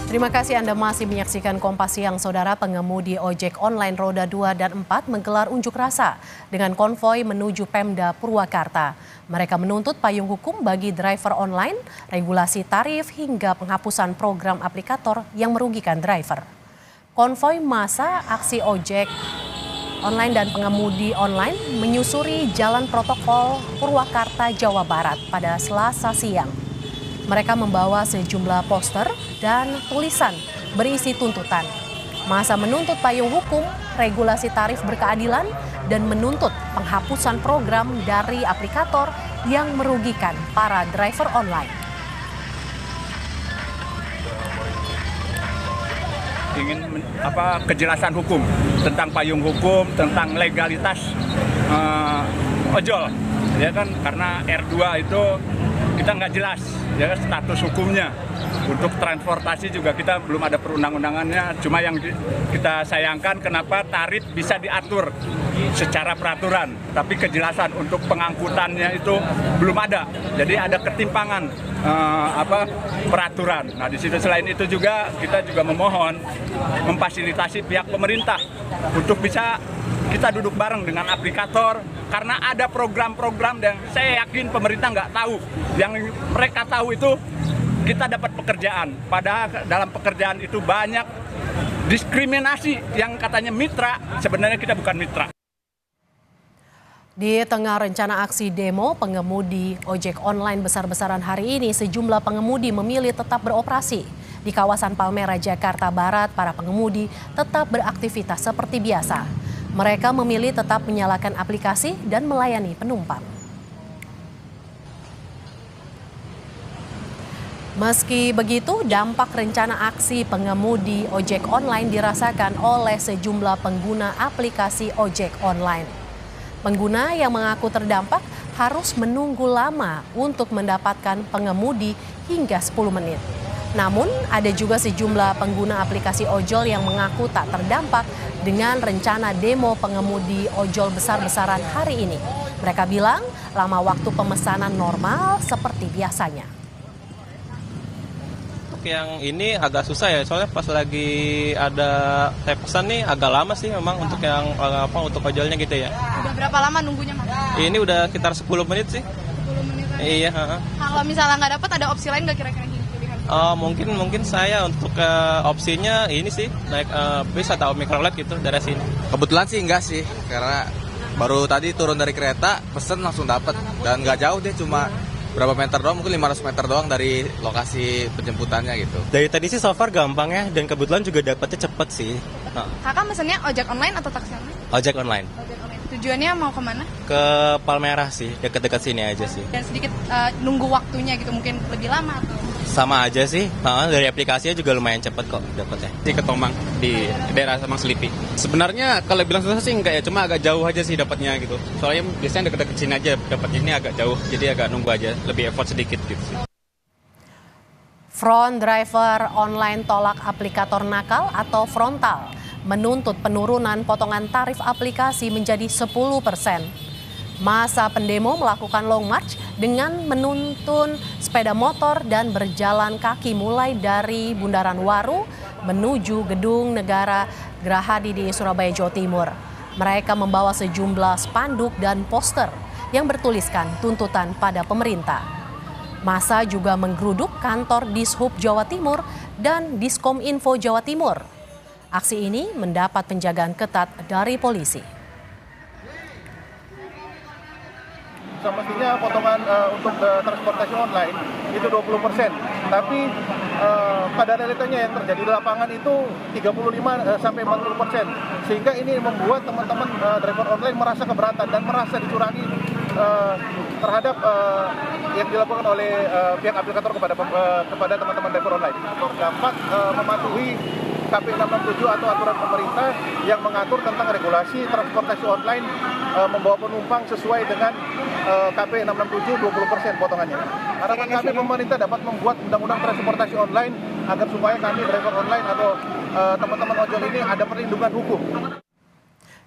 Terima kasih Anda masih menyaksikan Kompas Siang, Saudara. Pengemudi ojek online roda 2 dan 4 menggelar unjuk rasa dengan konvoi menuju Pemda Purwakarta. Mereka menuntut payung hukum bagi driver online, regulasi tarif hingga penghapusan program aplikator yang merugikan driver. Konvoi massa aksi ojek online dan pengemudi online menyusuri Jalan Protokol Purwakarta, Jawa Barat pada Selasa siang. Mereka membawa sejumlah poster dan tulisan berisi tuntutan. Massa menuntut payung hukum, regulasi tarif berkeadilan, dan menuntut penghapusan program dari aplikator yang merugikan para driver online. Ingin kejelasan hukum tentang payung hukum, tentang legalitas ojol, ya kan, karena R2 itu kita nggak jelas ya status hukumnya. Untuk transportasi juga kita belum ada perundang-undangannya, cuma yang kita sayangkan kenapa tarif bisa diatur secara peraturan, tapi kejelasan untuk pengangkutannya itu belum ada. Jadi ada ketimpangan peraturan. Nah, di situ selain itu juga kita juga memohon memfasilitasi pihak pemerintah untuk bisa kita duduk bareng dengan aplikator, karena ada program-program yang saya yakin pemerintah nggak tahu. Yang mereka tahu itu kita dapat pekerjaan, padahal dalam pekerjaan itu banyak diskriminasi yang katanya mitra, sebenarnya kita bukan mitra. Di tengah rencana aksi demo pengemudi ojek online besar-besaran hari ini, sejumlah pengemudi memilih tetap beroperasi. Di kawasan Palmerah, Jakarta Barat, para pengemudi tetap beraktivitas seperti biasa. Mereka memilih tetap menyalakan aplikasi dan melayani penumpang. Meski begitu, dampak rencana aksi pengemudi ojek online dirasakan oleh sejumlah pengguna aplikasi ojek online. Pengguna yang mengaku terdampak harus menunggu lama untuk mendapatkan pengemudi hingga 10 menit. Namun, ada juga sejumlah pengguna aplikasi ojol yang mengaku tak terdampak dengan rencana demo pengemudi ojol besar-besaran hari ini. Mereka bilang lama waktu pemesanan normal seperti biasanya. Yang ini agak susah ya, soalnya pas lagi ada pesan nih agak lama sih memang untuk yang untuk ojolnya gitu ya. Udah berapa lama nunggunya, Mas? Ini udah sekitar 10 menit sih. 10 menit aja. Iya. Kalau misalnya nggak dapat, ada opsi lain nggak kira-kira pilihan? Mungkin saya untuk opsinya ini sih naik bis atau mikrolet gitu dari sini. Kebetulan sih enggak sih, karena baru tadi turun dari kereta, pesen langsung dapat dan nggak jauh deh, cuma berapa meter doang, mungkin 500 meter doang dari lokasi penjemputannya gitu. Dari tadi sih so far gampang ya, dan kebetulan juga dapetnya cepet sih. Kakak mesennya ojek online atau taksi online? Ojek online. Ojek online. Tujuannya mau kemana? Ke Palmerah sih, deket-deket sini aja sih. Dan sedikit nunggu waktunya gitu, mungkin lebih lama atau? Sama aja sih, dari aplikasinya juga lumayan cepet kok dapetnya. Di Ketomang, di daerah Semang Selipi. Sebenarnya kalau bilang susah sih enggak ya, cuma agak jauh aja sih dapatnya gitu. Soalnya biasanya deket-deket sini aja dapatnya, ini agak jauh, jadi agak nunggu aja, lebih effort sedikit gitu sih. Front driver online tolak aplikator nakal atau frontal menuntut penurunan potongan tarif aplikasi menjadi 10%. Masa pendemo melakukan long march dengan menuntun sepeda motor dan berjalan kaki mulai dari Bundaran Waru menuju Gedung Negara Gerahadi di Surabaya, Jawa Timur. Mereka membawa sejumlah spanduk dan poster yang bertuliskan tuntutan pada pemerintah. Masa juga menggeruduk kantor Dishub Jawa Timur dan Diskominfo Jawa Timur. Aksi ini mendapat penjagaan ketat dari polisi. Semestinya potongan untuk transportasi online itu 20%, tapi pada realitanya yang terjadi di lapangan itu 35 sampai 40%, sehingga ini membuat teman-teman driver online merasa keberatan dan merasa dicurangi terhadap yang dilakukan oleh pihak aplikator kepada teman-teman driver online. Dapat mematuhi KP 667 atau aturan pemerintah yang mengatur tentang regulasi transportasi online membawa penumpang sesuai dengan KP 667 20% potongannya. Harapan kami pemerintah dapat membuat undang-undang transportasi online agar supaya kami driver online atau teman-teman ojol ini ada perlindungan hukum.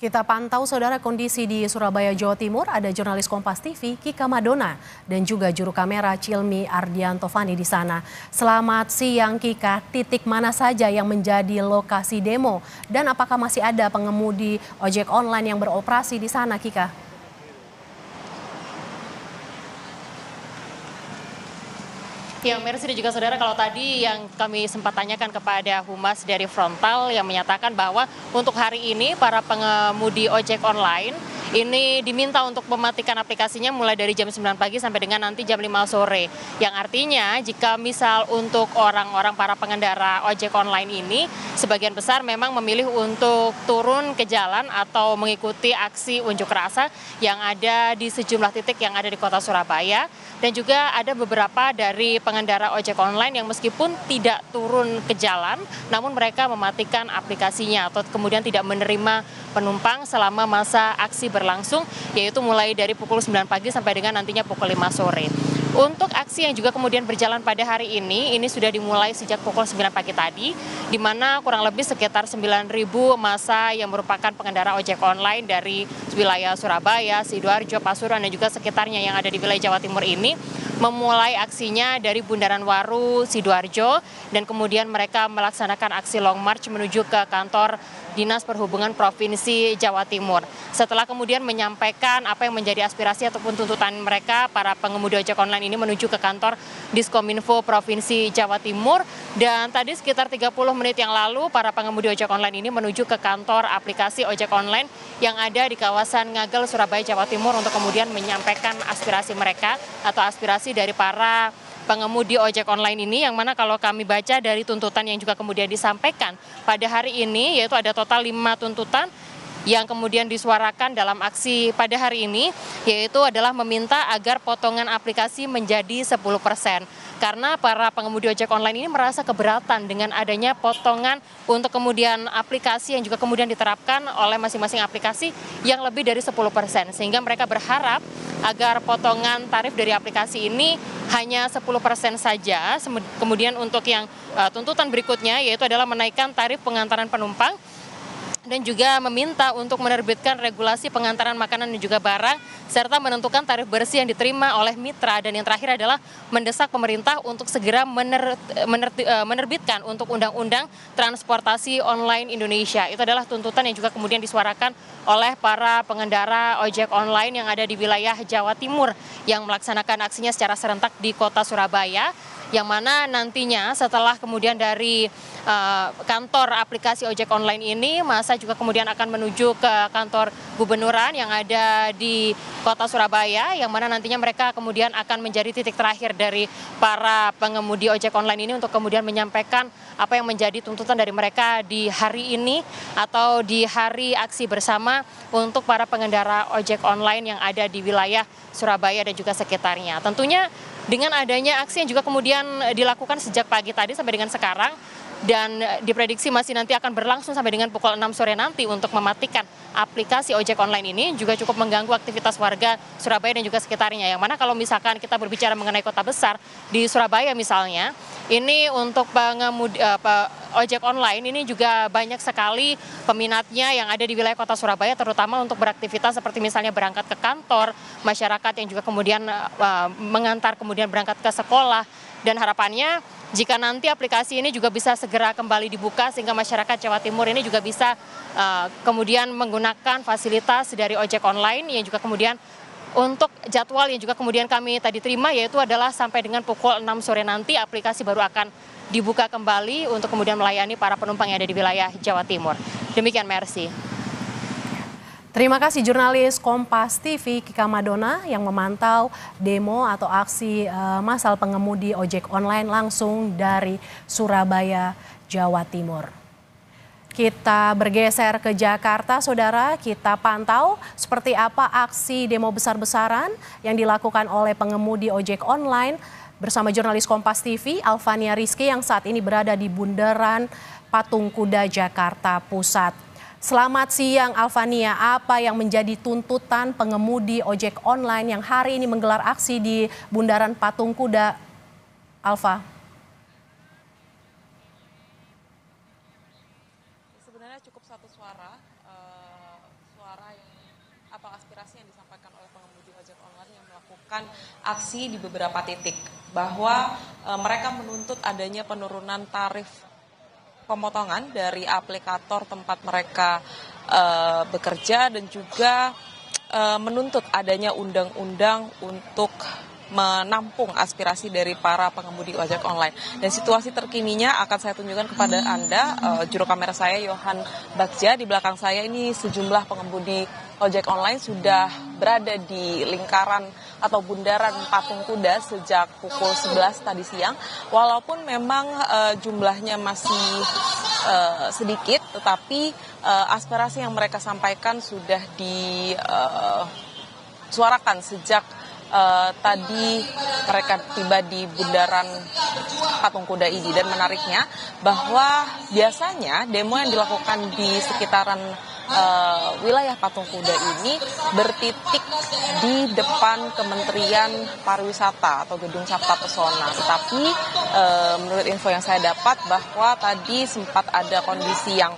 Kita pantau saudara kondisi di Surabaya, Jawa Timur. Ada jurnalis Kompas TV Kika Madona dan juga juru kamera Cilmi Ardiantovani di sana. Selamat siang Kika, titik mana saja yang menjadi lokasi demo dan apakah masih ada pengemudi ojek online yang beroperasi di sana Kika? Ya, Mercy dan juga saudara, kalau tadi yang kami sempat tanyakan kepada Humas dari Frontal yang menyatakan bahwa untuk hari ini para pengemudi ojek online ini diminta untuk mematikan aplikasinya mulai dari jam 9 pagi sampai dengan nanti jam 5 sore. Yang artinya jika misal untuk orang-orang para pengendara ojek online ini sebagian besar memang memilih untuk turun ke jalan atau mengikuti aksi unjuk rasa yang ada di sejumlah titik yang ada di kota Surabaya. Dan juga ada beberapa dari pengendara ojek online yang meskipun tidak turun ke jalan, namun mereka mematikan aplikasinya atau kemudian tidak menerima penumpang selama masa aksi berlangsung, yaitu mulai dari pukul 9 pagi sampai dengan nantinya pukul 5 sore. Untuk aksi yang juga kemudian berjalan pada hari ini sudah dimulai sejak pukul 9 pagi tadi, di mana kurang lebih sekitar 9.000 massa yang merupakan pengendara ojek online dari wilayah Surabaya, Sidoarjo, Pasuruan, dan juga sekitarnya yang ada di wilayah Jawa Timur ini memulai aksinya dari Bundaran Waru, Sidoarjo, dan kemudian mereka melaksanakan aksi long march menuju ke kantor Dinas Perhubungan Provinsi Jawa Timur. Setelah kemudian menyampaikan apa yang menjadi aspirasi ataupun tuntutan mereka, para pengemudi ojek online ini menuju ke kantor Diskominfo Provinsi Jawa Timur. Dan tadi sekitar 30 menit yang lalu, para pengemudi ojek online ini menuju ke kantor aplikasi ojek online yang ada di kawasan Ngagel, Surabaya, Jawa Timur untuk kemudian menyampaikan aspirasi mereka atau aspirasi dari para pengemudi ojek online ini, yang mana kalau kami baca dari tuntutan yang juga kemudian disampaikan pada hari ini, yaitu ada total 5 tuntutan yang kemudian disuarakan dalam aksi pada hari ini, yaitu adalah meminta agar potongan aplikasi menjadi 10%. Karena para pengemudi ojek online ini merasa keberatan dengan adanya potongan untuk kemudian aplikasi yang juga kemudian diterapkan oleh masing-masing aplikasi yang lebih dari 10%. Sehingga mereka berharap agar potongan tarif dari aplikasi ini hanya 10% saja. Kemudian untuk yang tuntutan berikutnya yaitu adalah menaikkan tarif pengantaran penumpang dan juga meminta untuk menerbitkan regulasi pengantaran makanan dan juga barang, serta menentukan tarif bersih yang diterima oleh mitra. Dan yang terakhir adalah mendesak pemerintah untuk segera menerbitkan untuk Undang-Undang Transportasi Online Indonesia. Itu adalah tuntutan yang juga kemudian disuarakan oleh para pengendara ojek online yang ada di wilayah Jawa Timur yang melaksanakan aksinya secara serentak di kota Surabaya, yang mana nantinya setelah kemudian dari kantor aplikasi ojek online ini, masa juga kemudian akan menuju ke kantor gubernuran yang ada di kota Surabaya, yang mana nantinya mereka kemudian akan menjadi titik terakhir dari para pengemudi ojek online ini untuk kemudian menyampaikan apa yang menjadi tuntutan dari mereka di hari ini atau di hari aksi bersama untuk para pengendara ojek online yang ada di wilayah Surabaya dan juga sekitarnya. Tentunya dengan adanya aksi yang juga kemudian dilakukan sejak pagi tadi sampai dengan sekarang, dan diprediksi masih nanti akan berlangsung sampai dengan pukul 6 sore nanti untuk mematikan aplikasi ojek online ini, juga cukup mengganggu aktivitas warga Surabaya dan juga sekitarnya. Yang mana kalau misalkan kita berbicara mengenai kota besar di Surabaya misalnya, ini untuk pengemudi ojek online ini juga banyak sekali peminatnya yang ada di wilayah kota Surabaya, terutama untuk beraktivitas seperti misalnya berangkat ke kantor, masyarakat yang juga kemudian mengantar kemudian berangkat ke sekolah. Dan harapannya jika nanti aplikasi ini juga bisa segera kembali dibuka sehingga masyarakat Jawa Timur ini juga bisa kemudian menggunakan fasilitas dari ojek online, yang juga kemudian untuk jadwal yang juga kemudian kami tadi terima yaitu adalah sampai dengan pukul 6 sore nanti aplikasi baru akan dibuka kembali untuk kemudian melayani para penumpang yang ada di wilayah Jawa Timur. Demikian, Mercy. Terima kasih jurnalis Kompas TV Kika Madona yang memantau demo atau aksi massal pengemudi ojek online langsung dari Surabaya, Jawa Timur. Kita bergeser ke Jakarta, saudara. Kita pantau seperti apa aksi demo besar-besaran yang dilakukan oleh pengemudi ojek online bersama jurnalis Kompas TV Alfania Rizky yang saat ini berada di Bundaran Patung Kuda, Jakarta Pusat. Selamat siang Alfania, apa yang menjadi tuntutan pengemudi ojek online yang hari ini menggelar aksi di Bundaran Patung Kuda, Alfa? Sebenarnya cukup satu suara suara atau aspirasi yang disampaikan oleh pengemudi ojek online yang melakukan aksi di beberapa titik, bahwa mereka menuntut adanya penurunan tarif pemotongan dari aplikator tempat mereka bekerja, dan juga menuntut adanya undang-undang untuk menampung aspirasi dari para pengemudi ojek online. Dan situasi terkininya akan saya tunjukkan kepada Anda, juru kamera saya Yohan Bagja. Di belakang saya ini sejumlah pengemudi ojek online sudah berada di lingkaran atau bundaran Patung Kuda sejak pukul 11 tadi siang. Walaupun memang jumlahnya masih sedikit, tetapi aspirasi yang mereka sampaikan sudah disuarakan sejak tadi mereka tiba di bundaran Patung Kuda ini. Dan menariknya bahwa biasanya demo yang dilakukan di sekitaran wilayah Patung Kuda ini bertitik di depan Kementerian Pariwisata atau Gedung Sabta Pesona. Tetapi menurut info yang saya dapat bahwa tadi sempat ada kondisi yang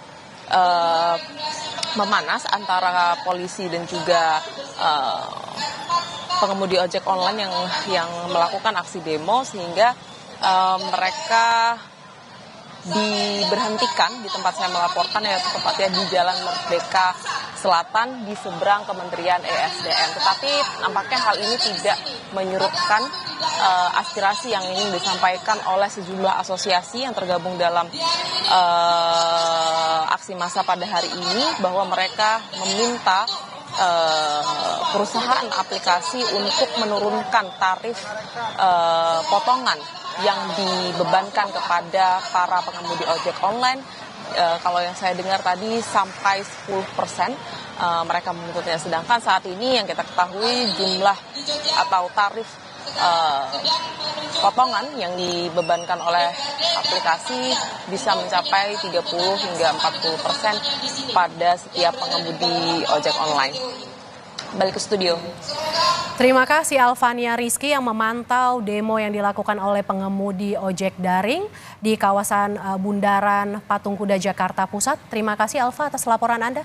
memanas antara polisi dan juga pengemudi ojek online yang melakukan aksi demo, sehingga mereka diberhentikan di tempat saya melaporkan, yaitu tepatnya di Jalan Merdeka Selatan di seberang Kementerian ESDM. Tetapi nampaknya hal ini tidak menyurutkan aspirasi yang ingin disampaikan oleh sejumlah asosiasi yang tergabung dalam aksi massa pada hari ini, bahwa mereka meminta perusahaan aplikasi untuk menurunkan tarif potongan yang dibebankan kepada para pengemudi ojek online. Kalau yang saya dengar tadi sampai 10% mereka menuntutnya. Sedangkan saat ini yang kita ketahui jumlah atau tarif potongan yang dibebankan oleh aplikasi bisa mencapai 30 hingga 40% pada setiap pengemudi ojek online. Balik ke studio. Terima kasih Alvania Rizky yang memantau demo yang dilakukan oleh pengemudi ojek daring di kawasan Bundaran Patung Kuda Jakarta Pusat. Terima kasih Alva atas laporan Anda.